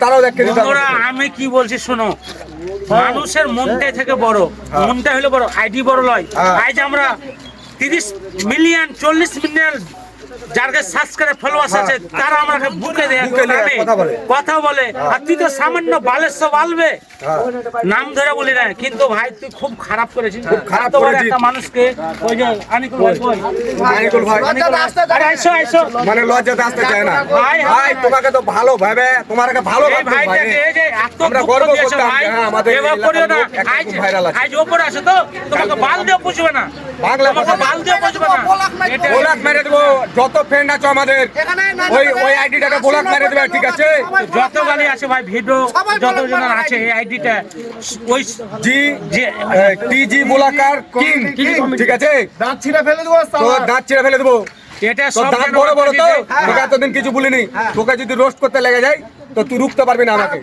তারাও দেখে দিতে হবে। বন্ধুরা আমি কি বলছি শোনো, মানুষের মনটাই থেকে বড়, মনটা হলো বড়, আইডি বড় লয়। আজ আমরা 30 মিলিয়ন 40 মিলিয়ন যার কাছে সাবস্ক্রাইব ফলোয়ার্স আছে তারা আমাকে বুকে দেয়, কথা বলে। আর তুই তো সামান্য বালেশ্ব বালবে নাম ধরে বলি না, কিন্তু ভাই তুই খুব খারাপ করেছিস। খারাপ এত বড় করেছিস। একটা মানুষকে ওই যে আনিকুল ভাই কই? আনিকুল ভাই আরে আইসো আইসো মানে লজ্জাতে আসতে চায় না। ভাই, ভাই তোমাকে তো ভালো ভাবে, তোমাকে ভালো এই ভাবতো ভাই। ভাইটাকে এই যে এত আমরা দুঃখ গর্ব দিয়েছে করতাম ভাই, যে হ্যাঁ, আমাদের এবার এলাকার করিও না। লোক একটা আজ খুব ভাইরাল আছে। আজ ওপরে আসো তো তোমাকে বাল দিয়ে পুষবে না, বাংলা তোমাকে কথা বাল দিয়ে পুষবে না। এটা ব্লক মেরে দেবো, যত ফ্রেন্ড আছে আমাদের ওই আইডিটাকে ব্লক মেরে দেবে, ঠিক আছে? যত গালি আছে ভাই, ভিডিও যতজন আছে এই আইডিটা ওই জি যে টিজি ব্লকার কিং, ঠিক আছে? দাঁত ছিঁড়ে ফেলে দেবো তো দাঁত ছেড়ে ফেলে দেবো। এটা তো সব দাঁত বড় বড় তো, তোকে এতদিন কিছু বলিনি। তোকে যদি রোস্ট করতে লেগে যায় তো তুই রুখতে পারবি না আমাকে।